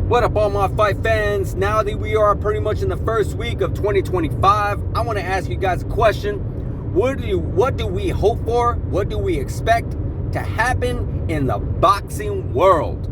What up, all my fight fans? Now that we are pretty much in the first week of 2025, I want to ask you guys a question. What do we hope for? What do we expect to happen in the boxing world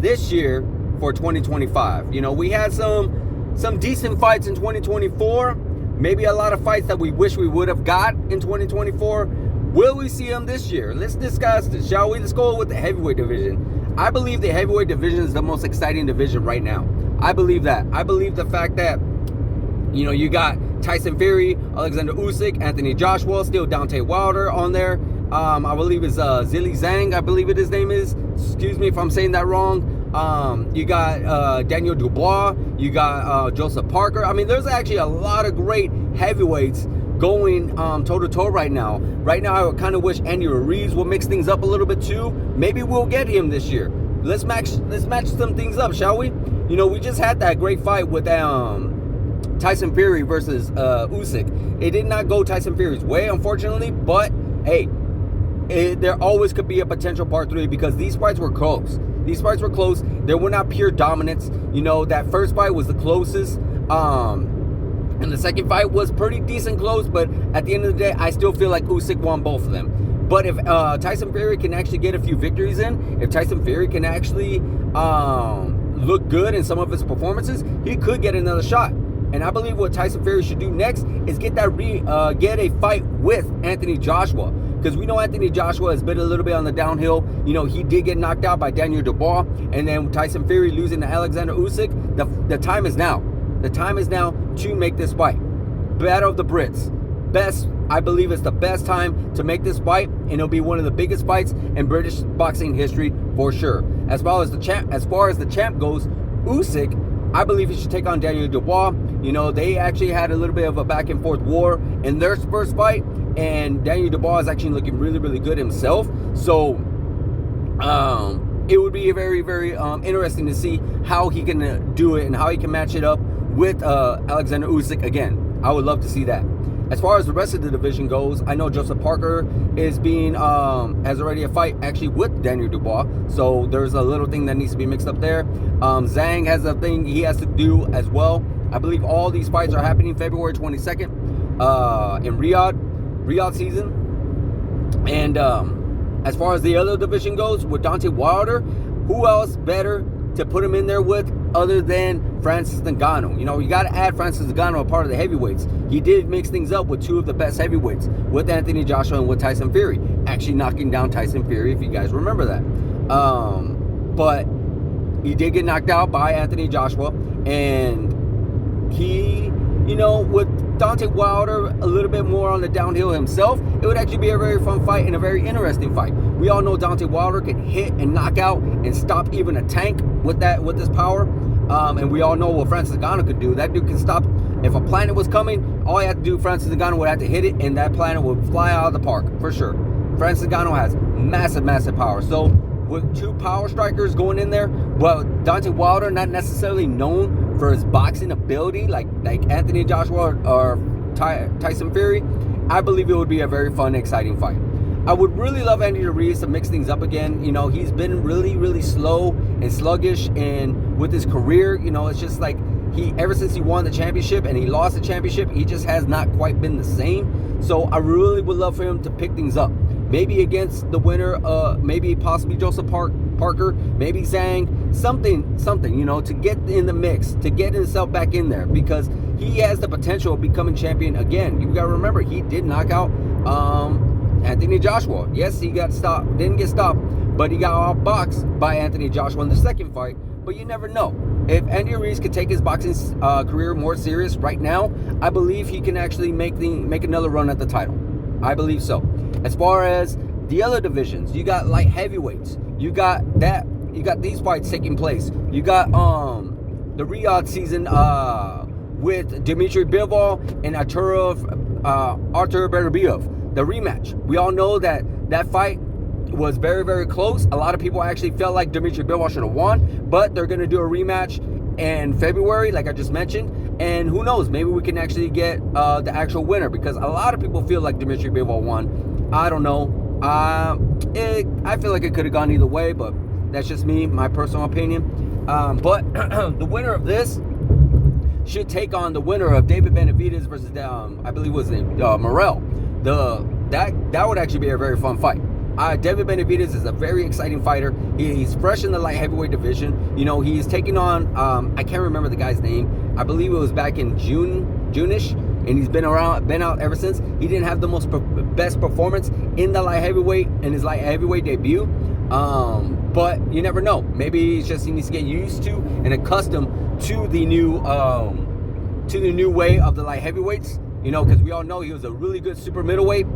this year for 2025? You know, we had some decent fights in 2024. Maybe a lot of fights that we wish we would have got in 2024. Will we see them this year? Let's discuss this, shall we? Let's go with the heavyweight division. I believe the heavyweight division is the most exciting division right now. I believe that. I believe the fact that, you know, you got Tyson Fury, Alexander Usyk, Anthony Joshua, still Deontay Wilder on there. I believe it's Zhilei Zhang, I believe his name is. Excuse me if I'm saying that wrong. You got Daniel Dubois. You got Joseph Parker. I mean, there's actually a lot of great heavyweights going toe-to-toe right now. Right now, I would kind of wish Andy Ruiz will mix things up a little bit too. Maybe we'll get him this year. Let's match some things up, shall we? You know, we just had that great fight with Tyson Fury versus Usyk. It did not go Tyson Fury's way, unfortunately, but hey, there always could be a potential part 3 because these fights were close. These fights were close. They were not pure dominance. You know, that first fight was the closest. And the second fight was pretty decent close, but at the end of the day, I still feel like Usyk won both of them. But if Tyson Fury can actually get a few victories in, if Tyson Fury can actually look good in some of his performances, he could get another shot. And I believe what Tyson Fury should do next is get a fight with Anthony Joshua. Because we know Anthony Joshua has been a little bit on the downhill. You know, he did get knocked out by Daniel Dubois. And then Tyson Fury losing to Alexander Usyk. The time is now. The time is now to make this fight. Battle of the Brits. I believe it's the best time to make this fight, and it'll be one of the biggest fights in British boxing history for sure. As far as the champ goes, Usyk, I believe he should take on Daniel Dubois. You know, they actually had a little bit of a back and forth war in their first fight, and Daniel Dubois is actually looking really, really good himself. So, it would be very, very interesting to see how he can do it and how he can match it up with Alexander Usyk again. I would love to see that. As far as the rest of the division goes, I know Joseph Parker is has already a fight actually with Daniel Dubois. So there's a little thing that needs to be mixed up there. Zhang has a thing he has to do as well. I believe all these fights are happening February 22nd in Riyadh season. And as far as the other division goes, with Deontay Wilder, who else better to put him in there with other than Francis Ngannou? You know, you got to add Francis Ngannou a part of the heavyweights. He did mix things up with 2 of the best heavyweights, with Anthony Joshua and with Tyson Fury, actually knocking down Tyson Fury, if you guys remember that. But he did get knocked out by Anthony Joshua, and he, you know, with Deontay Wilder a little bit more on the downhill himself, it would actually be a very fun fight and a very interesting fight. We all know Deontay Wilder can hit and knock out and stop even a tank with his power. And we all know what Francis Ngannou could do. That dude can stop. If a planet was coming, all he had to do, Francis Ngannou would have to hit it, and that planet would fly out of the park for sure. Francis Ngannou has massive, massive power. So with 2 power strikers going in there, well, Deontay Wilder not necessarily known for his boxing ability like Anthony Joshua or Tyson Fury, I believe it would be a very fun, exciting fight. I would really love Andy Ruiz to mix things up again. You know, he's been really, really slow and sluggish, and with his career, you know, it's just like ever since he won the championship and he lost the championship, he just has not quite been the same. So I really would love for him to pick things up. Maybe against the winner, maybe possibly Joseph Parker, maybe Zhang, something, you know, to get in the mix, to get himself back in there, because he has the potential of becoming champion again. You gotta remember, he did knock out Anthony Joshua. Yes, he didn't get stopped, but he got outboxed by Anthony Joshua in the second fight. But you never know. If Andy Ruiz could take his boxing career more serious right now, I believe he can actually make another run at the title. I believe so. As far as the other divisions, you got light heavyweights. You got these fights taking place. You got the Riyadh season with Dmitry Bivol and Artur Beterbiev. The rematch. We all know that fight was very, very close. A lot of people actually felt like Dmitry Bivol should have won, but they're going to do a rematch in February, like I just mentioned. And who knows, maybe we can actually get the actual winner, because a lot of people feel like Dmitry Bivol won. I don't know. I feel like it could have gone either way, but that's just me, my personal opinion. But the winner of this should take on the winner of David Benavidez versus I believe was Morrell. That would actually be a very fun fight. David Benavidez is a very exciting fighter. He's fresh in the light heavyweight division. You know, he's taking on I can't remember the guy's name. I believe it was back in June-ish, and he's been out ever since. He didn't have the best performance in the light heavyweight in his light heavyweight debut. But you never know. Maybe he needs to get used to and accustomed to the new way of the light heavyweights. You know, because we all know he was a really good super middleweight.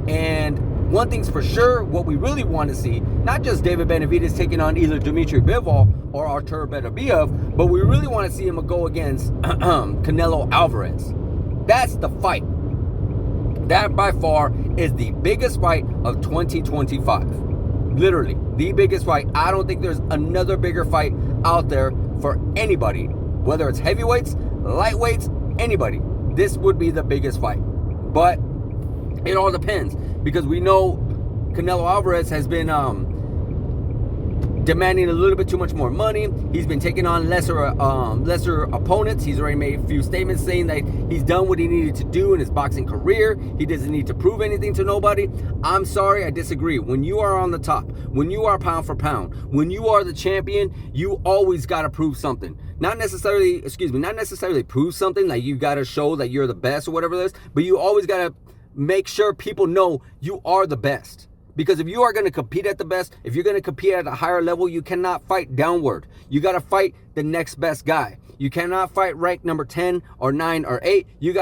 And one thing's for sure, what we really want to see, not just David Benavidez taking on either Dmitry Bivol or Artur Beterbiev, but we really want to see him go against Canelo Alvarez. That's the fight. That by far is the biggest fight of 2025. Literally, the biggest fight. I don't think there's another bigger fight out there for anybody, whether it's heavyweights, lightweights, anybody. This would be the biggest fight. But it all depends, because we know Canelo Alvarez has been demanding a little bit too much more money. He's been taking on lesser opponents. He's already made a few statements saying that he's done what he needed to do in his boxing career. He doesn't need to prove anything to nobody. I'm sorry, I disagree. When you are on the top, when you are pound for pound, when you are the champion, you always got to prove something. Not necessarily prove something, like you got to show that you're the best or whatever it is, but you always got to make sure people know you are the best. Because if you are going to compete at the best, if you're going to compete at a higher level, you cannot fight downward. You got to fight the next best guy. You cannot fight rank number 10 or 9 or 8. You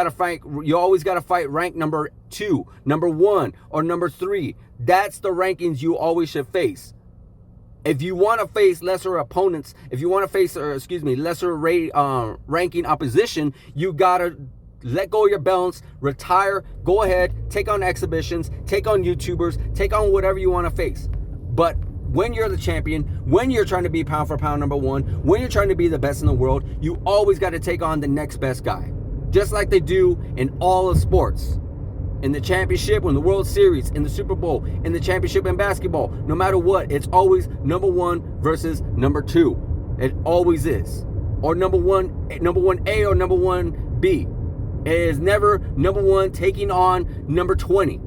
always got to fight rank number 2, number 1, or number 3. That's the rankings you always should face. If you want to face lesser opponents, if you want to face, lesser ranking opposition, you got to let go of your balance, retire, go ahead, take on exhibitions, take on YouTubers, take on whatever you want to face. But when you're the champion, when you're trying to be pound for pound number 1, when you're trying to be the best in the world, you always got to take on the next best guy. Just like they do in all of sports. In the championship, in the World Series, in the Super Bowl, in the championship in basketball, no matter what, it's always number 1 versus number 2. It always is. Or number 1A or number 1B. It is never number 1 taking on number 20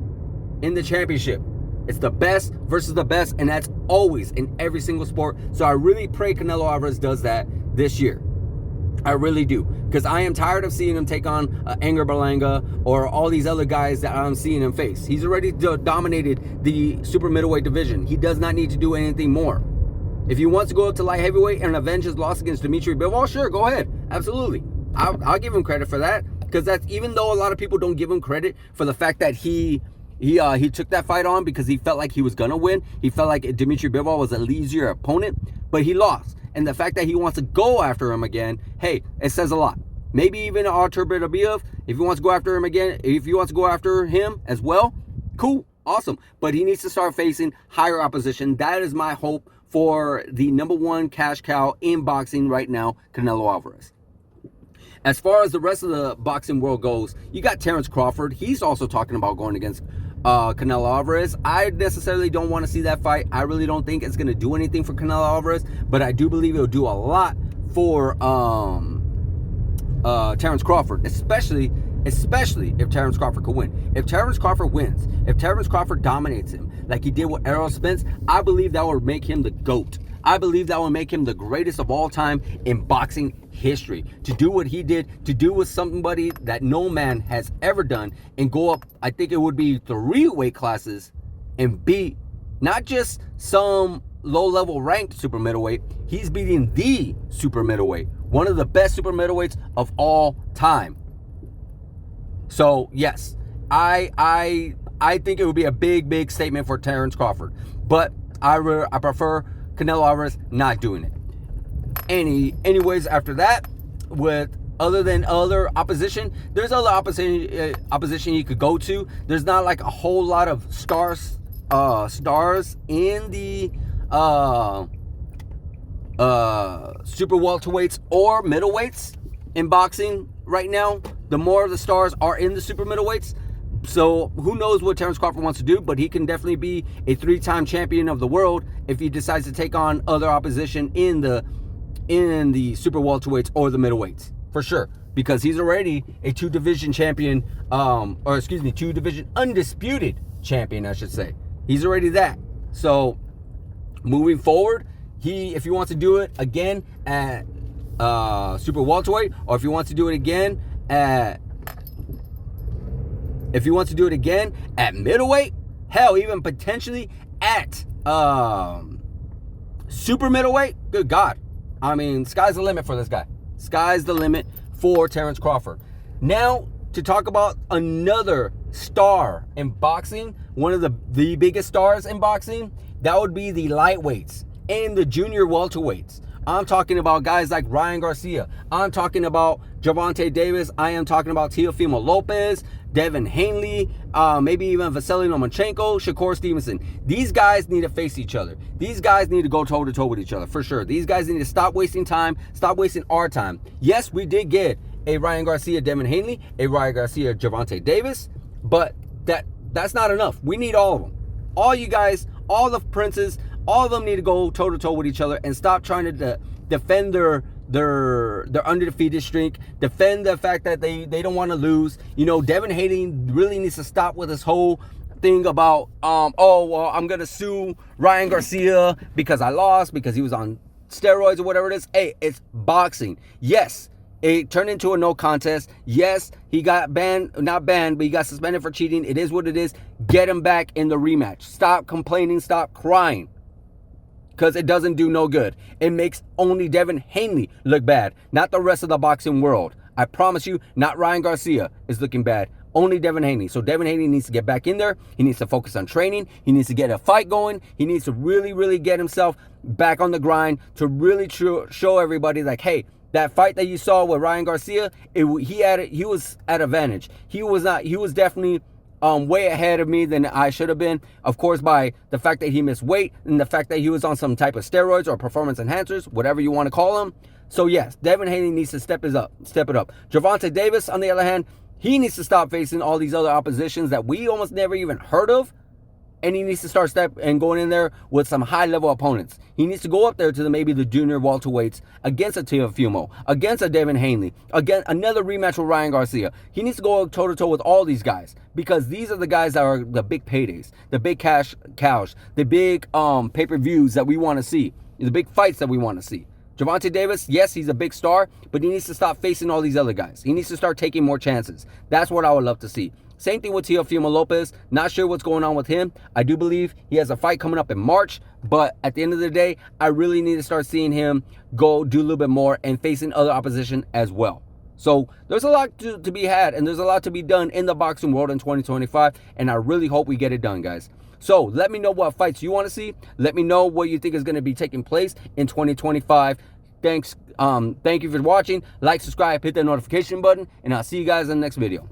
in the championship. It's the best versus the best, and that's always in every single sport. So I really pray Canelo Alvarez does that this year. I really do, because I am tired of seeing him take on Anger Berlanga or all these other guys that I'm seeing him face. He's already dominated the super middleweight division. He does not need to do anything more. If he wants to go up to light heavyweight and avenge his loss against Dmitry Bivol, sure, go ahead, absolutely. I'll give him credit for that, because that's, even though a lot of people don't give him credit for the fact that he took that fight on because he felt like he was gonna win. He felt like Dmitry Bivol was an easier opponent, but he lost. And the fact that he wants to go after him again, hey, it says a lot. Maybe even Artur Beterbiev, if he wants to go after him again, if he wants to go after him as well, cool, awesome. But he needs to start facing higher opposition. That is my hope for the number 1 cash cow in boxing right now, Canelo Alvarez. As far as the rest of the boxing world goes, you got Terence Crawford. He's also talking about going against Canelo Alvarez. I necessarily don't want to see that fight. I really don't think it's going to do anything for Canelo Alvarez, but I do believe it'll do a lot for Terence Crawford, especially if Terence Crawford could win. If Terence Crawford wins, if Terence Crawford dominates him like he did with Errol Spence, I believe that would make him the GOAT. I believe that will make him the greatest of all time in boxing history. To do what he did, to do with somebody that no man has ever done, and go up, I think it would be 3 weight classes, and beat not just some low-level ranked super middleweight. He's beating the super middleweight, one of the best super middleweights of all time. So yes, I think it would be a big statement for Terence Crawford, but I prefer Canelo Alvarez not doing it. Anyways, after that, with other opposition, there's other opposition you could go to. There's not like a whole lot of stars in the super welterweights or middleweights in boxing right now. The more of the stars are in the super middleweights. So who knows what Terence Crawford wants to do, but he can definitely be a 3-time champion of the world if he decides to take on other opposition in the in the super welterweights or the middleweights for sure, because he's already a 2-division champion, or excuse me, 2-division undisputed champion, I should say. He's already that. So moving forward, if he wants to do it again at super welterweight, or if he wants to do it again at middleweight, hell, even potentially at super middleweight, good God. I mean, sky's the limit for this guy. Sky's the limit for Terence Crawford. Now, to talk about another star in boxing, one of the biggest stars in boxing, that would be the lightweights and the junior welterweights. I'm talking about guys like Ryan Garcia. I'm talking about Gervonta Davis. I am talking about Teofimo Lopez, Devin Haney, maybe even Vasily Lomachenko, Shakur Stevenson. These guys need to face each other. These guys need to go toe-to-toe with each other, for sure. These guys need to stop wasting time, stop wasting our time. Yes, we did get a Ryan Garcia, Devin Haney, a Ryan Garcia, Gervonta Davis, but that's not enough. We need all of them. All you guys, all the princes, all of them need to go toe-to-toe with each other and stop trying to defend their undefeated streak, defend the fact that they don't want to lose. You know, Devin Haney really needs to stop with this whole thing about, oh, well, I'm going to sue Ryan Garcia because I lost, because he was on steroids or whatever it is. Hey, it's boxing. Yes, it turned into a no contest. Yes, he got not banned, but he got suspended for cheating. It is what it is. Get him back in the rematch. Stop complaining. Stop crying. Because it doesn't do no good. It makes only Devin Haney look bad, not the rest of the boxing world. I promise you, not Ryan Garcia is looking bad. Only Devin Haney. So Devin Haney needs to get back in there. He needs to focus on training. He needs to get a fight going. He needs to really, really get himself back on the grind to really show everybody like, hey, that fight that you saw with Ryan Garcia, he was at advantage. He was definitely way ahead of me than I should have been. Of course, by the fact that he missed weight and the fact that he was on some type of steroids or performance enhancers, whatever you want to call them. So yes, Devin Haney needs to step it up. Gervonta Davis, on the other hand, he needs to stop facing all these other oppositions that we almost never even heard of. And he needs to start going in there with some high-level opponents. He needs to go up there to maybe the junior welterweights against a Teofimo, against a Devin Haney, against another rematch with Ryan Garcia. He needs to go toe-to-toe with all these guys, because these are the guys that are the big paydays, the big cash cows, the big pay-per-views that we want to see, the big fights that we want to see. Gervonta Davis, yes, he's a big star, but he needs to stop facing all these other guys. He needs to start taking more chances. That's what I would love to see. Same thing with Teofimo Lopez. Not sure what's going on with him. I do believe he has a fight coming up in March, but at the end of the day, I really need to start seeing him go do a little bit more and facing other opposition as well. So there's a lot to be had, and there's a lot to be done in the boxing world in 2025, and I really hope we get it done, guys. So let me know what fights you want to see. Let me know what you think is going to be taking place in 2025. Thanks. Thank you for watching. Like, subscribe, hit that notification button, and I'll see you guys in the next video.